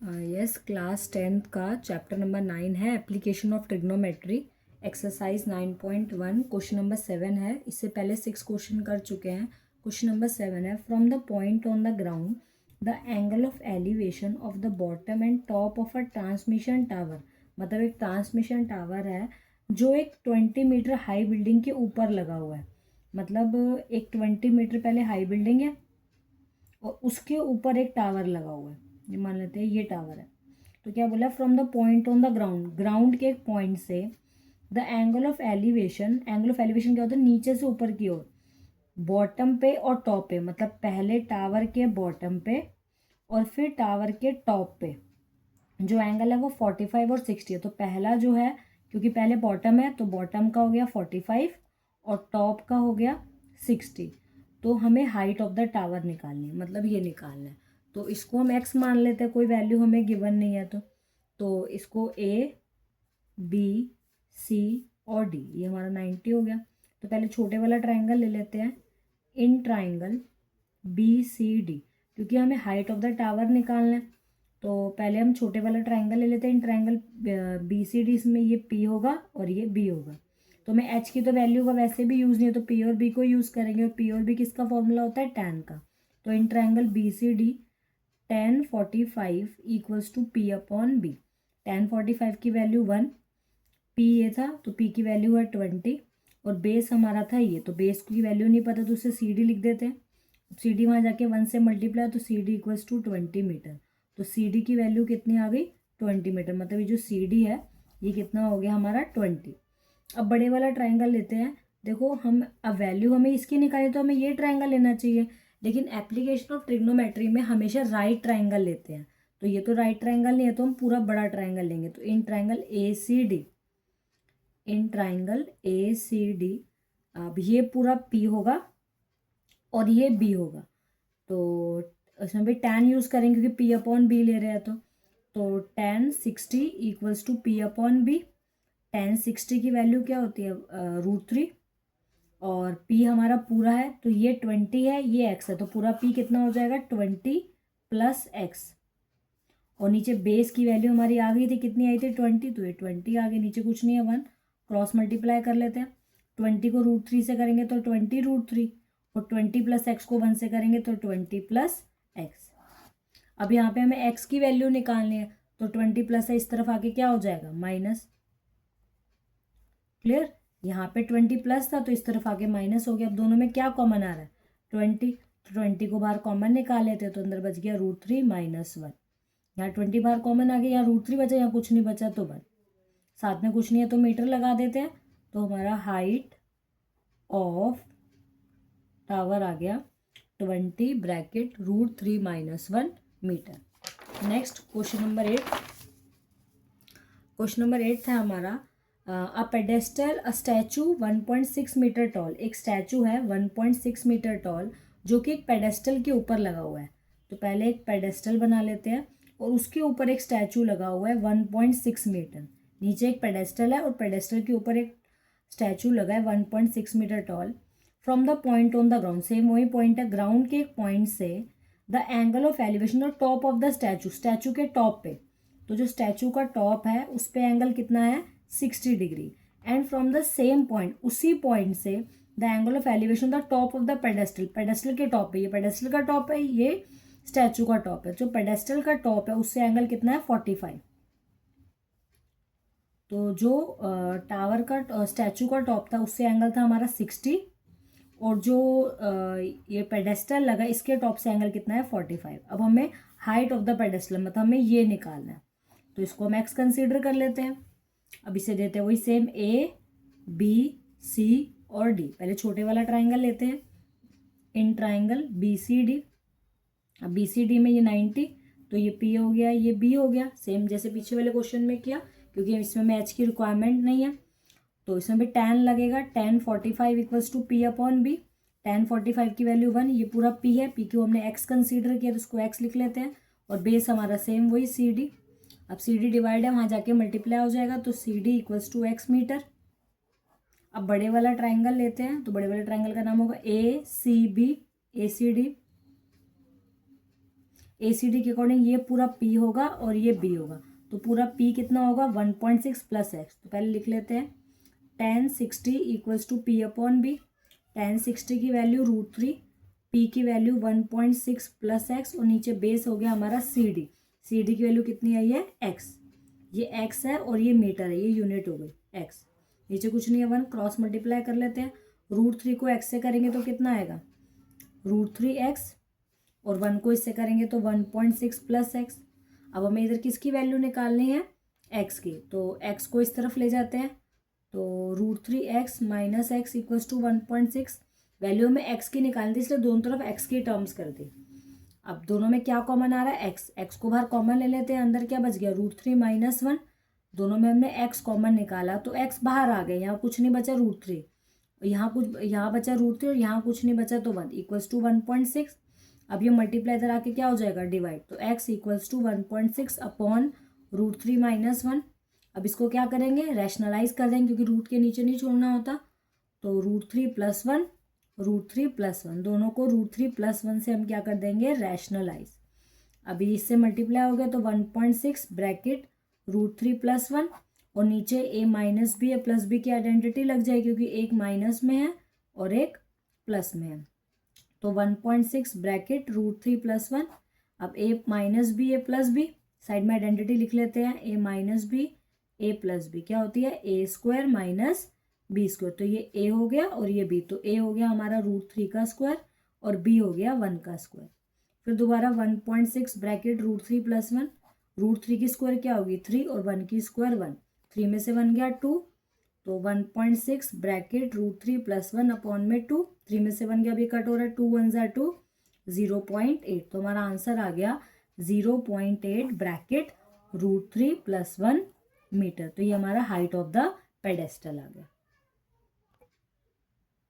Yes, class 10th का chapter number 9 है application of trigonometry, exercise 9.1, question number 7 है। इससे पहले 6 क्वेश्चन कर चुके हैं। क्वेश्चन नंबर 7 है, from the point on the ground the angle of elevation of the bottom and top of a transmission tower. मतलब एक ट्रांसमिशन टावर है जो एक 20 मीटर हाई बिल्डिंग के ऊपर लगा हुआ है। मतलब एक 20 मीटर पहले हाई बिल्डिंग है और उसके ऊपर एक टावर लगा हुआ है। ये मान लेते हैं ये टावर है। तो क्या बोला, from the point on the ground, ground के एक पॉइंट से the angle of elevation, angle of elevation क्या होता है, नीचे से ऊपर की ओर, बॉटम पे और टॉप पे, मतलब पहले टावर के बॉटम पे और फिर टावर के टॉप पे जो एंगल है वो 45 और 60 है। तो पहला जो है, क्योंकि पहले बॉटम है तो बॉटम का हो गया 45 और टॉप का हो गया 60। तो हमें हाइट ऑफ द टावर निकालनी है, मतलब ये निकालना है। तो इसको हम एक्स मान लेते हैं, कोई वैल्यू हमें गिवन नहीं है। तो इसको ए बी सी और डी, ये हमारा 90 हो गया। तो पहले छोटे वाला ट्राइंगल ले लेते हैं, in triangle B C D, क्योंकि हमें हाइट ऑफ द टावर निकालना है। तो पहले हम छोटे वाला ट्राइंगल ले लेते हैं, in triangle B C D, इसमें ये पी होगा और ये बी होगा। तो मैं एच की तो वैल्यू का वैसे भी यूज़ नहीं है, तो पी और बी को यूज़ करेंगे। और पी और बी किसका फॉर्मूला होता है, टैन का। तो in triangle B C D tan 45 equals to P upon B. tan 45 की वैल्यू 1, पी ये था तो पी की वैल्यू है 20 और बेस हमारा था ये, तो बेस की वैल्यू नहीं पता तो उसे सी डी लिख देते हैं। सी डी वहाँ जाके 1 से मल्टीप्लाई, तो C D equals to 20 metre. तो सी डी की वैल्यू कितनी आ गई, 20 मीटर। मतलब ये जो सी डी है ये कितना हो गया हमारा 20। अब बड़े वाला ट्राइंगल लेते हैं। देखो हम अब वैल्यू हमें इसकी निकाली तो हमें ये ट्राइंगल लेना चाहिए, लेकिन एप्लीकेशन ऑफ ट्रिग्नोमेट्री में हमेशा राइट ट्राइंगल लेते हैं। तो ये तो राइट ट्राइंगल नहीं है, तो हम पूरा बड़ा ट्राइंगल लेंगे। तो in triangle A C D, in triangle A C D, अब ये पूरा पी होगा और ये बी होगा। तो इसमें भी टैन यूज़ करेंगे क्योंकि पी अपॉन बी ले रहे हैं। तो tan 60 equals to P upon B. Tan 60 की वैल्यू क्या होती है, √3, और p हमारा पूरा है तो ये 20 है, ये x है, तो पूरा p कितना हो जाएगा 20 प्लस x। और नीचे बेस की वैल्यू हमारी आ गई थी, कितनी आई थी 20, तो ये 20 आ गई, नीचे कुछ नहीं है 1, क्रॉस मल्टीप्लाई कर लेते हैं। 20 को √3 से करेंगे तो 20 √3, और 20 प्लस एक्स को 1 से करेंगे तो 20 प्लस एक्स। अब यहाँ पे हमें x की वैल्यू निकालनी है, तो 20 प्लस है, इस तरफ आके क्या हो जाएगा माइनस। क्लियर, यहाँ पे 20 प्लस था तो इस तरफ आके माइनस हो गया। अब दोनों में क्या कॉमन आ रहा है 20, तो 20 को बाहर कॉमन निकाल लेते हैं, तो अंदर बच गया √3 - 1। यहाँ 20 बाहर कॉमन आ गया, यहाँ √3 बचा, यहाँ कुछ नहीं बचा तो बस साथ में कुछ नहीं है तो मीटर लगा देते हैं। तो हमारा हाइट ऑफ टावर आ गया 20 bracket √3 - 1 metre. Next question number 8। Question number 8 था हमारा, a pedestal a statue 1.6 metre tall, एक स्टैचू है 1.6 मीटर टॉल जो कि एक पेडेस्टल के ऊपर लगा हुआ है। तो पहले एक पेडेस्टल बना लेते हैं और उसके ऊपर एक स्टैचू लगा हुआ है 1.6 मीटर। नीचे एक पेडेस्टल है और पेडेस्टल के ऊपर एक स्टैचू लगा है 1.6 metre tall. From the point on the ground, same वही पॉइंट है, ग्राउंड के एक पॉइंट से the angle of elevation the top of the statue, statue के टॉप पे, तो जो स्टैचू का टॉप है उस पे एंगल कितना है 60 degree. And from the same point, उसी पॉइंट से the angle of elevation the top of the pedestal, pedestal के टॉप पे, ये पेडेस्टल का टॉप है, ये स्टैचू का टॉप है, जो पेडेस्टल का टॉप है उससे एंगल कितना है 45। तो जो टावर का स्टैचू का टॉप था उससे एंगल था हमारा 60, और जो ये पेडेस्टल लगा इसके टॉप से एंगल कितना है 45। अब हमें हाइट ऑफ द पेडेस्टल, मतलब हमें ये निकालना है, तो इसको हम एक्स कंसीडर कर लेते हैं। अब इसे देते हैं वही सेम ए बी सी और डी। पहले छोटे वाला ट्राइंगल लेते हैं, in triangle B C D. अब बी सी डी में ये 90, तो ये पी हो गया, ये बी हो गया, सेम जैसे पीछे वाले क्वेश्चन में किया, क्योंकि इसमें मैच की रिक्वायरमेंट नहीं है। तो इसमें भी tan लगेगा, tan 45 equals to P upon B. tan 45 की वैल्यू 1, ये पूरा p है, p को हमने x कंसीडर किया तो इसको x लिख लेते हैं, और बेस हमारा सेम वही सी डी। अब सी डी डिवाइड है, वहाँ जाके मल्टीप्लाई हो जाएगा, तो C D equals to x metre. अब बड़े वाला ट्राइंगल लेते हैं, तो बड़े वाले ट्राइंगल का नाम होगा ए सी बी, ए सी डी। ACD के अकॉर्डिंग ये पूरा P होगा और ये B होगा, तो पूरा P कितना होगा 1.6 प्लस एक्स। तो पहले लिख लेते हैं tan 60 equals to P upon B। tan 60 की वैल्यू √3, P की वैल्यू 1.6 प्लस एक्स और नीचे बेस हो गया हमारा CD। CD की वैल्यू कितनी आई है x, ये x है और ये मीटर है, ये यूनिट हो गई x। नीचे कुछ नहीं है 1, क्रॉस मल्टीप्लाई कर लेते हैं। √3 को x से करेंगे तो कितना आएगा √3x और 1 को इससे करेंगे तो 1.6 प्लस एक्स। अब हमें इधर किसकी वैल्यू निकालनी है x की, तो x को इस तरफ ले जाते हैं, तो √3x minus x equals to 1.6। Value में x की निकालनी थी इसलिए दोनों तरफ x की टर्म्स कर दी। अब दोनों में क्या कॉमन आ रहा है x को बाहर कॉमन ले लेते हैं, अंदर क्या बच गया √3 माइनस 1। दोनों में हमने x कॉमन निकाला तो x बाहर आ गया, यहाँ कुछ नहीं बचा √3, यहाँ बचा √3 और यहाँ कुछ नहीं बचा तो 1 इक्वल्स टू 1.6। अब ये मल्टीप्लाई इधर आके क्या हो जाएगा डिवाइड, तो x equals to 1.6 upon √3 minus 1। अब इसको क्या करेंगे रैशनलाइज कर देंगे क्योंकि रूट के नीचे नहीं छोड़ना होता, तो √3 प्लस 1 √3 प्लस 1, दोनों को √3 प्लस 1 से हम क्या कर देंगे रैशनलाइज। अभी इससे मल्टीप्लाई हो गया तो 1.6 ब्रैकेट √3 प्लस 1 और नीचे a माइनस बी है, प्लस बी की आइडेंटिटी लग जाएगी क्योंकि एक माइनस में है और एक प्लस में है, तो 1.6 ब्रैकेट √3 प्लस 1। अब a minus B a plus B, side में आइडेंटिटी लिख लेते हैं, a minus B a plus B क्या होती है a square minus b square, तो ये a हो गया और ये b, तो a हो गया हमारा √3 का स्क्वायर और b हो गया 1 का स्क्वायर। फिर दोबारा 1.6 ब्रैकेट √3 प्लस 1, √3 की स्क्वायर क्या होगी 3 और 1 की स्क्वायर 1, 3 में से 1 गया 2, तो 1.6 ब्रैकेट √3 प्लस 1 अपॉन में 2, 3 में से 1 गया, अभी कट हो रहा है 2 1 ज़ा 2, 0.8। तो हमारा आंसर आ गया 0.8 ब्रैकेट √3 प्लस 1 मीटर। तो ये हमारा हाइट ऑफ द पेडेस्टल आ गया।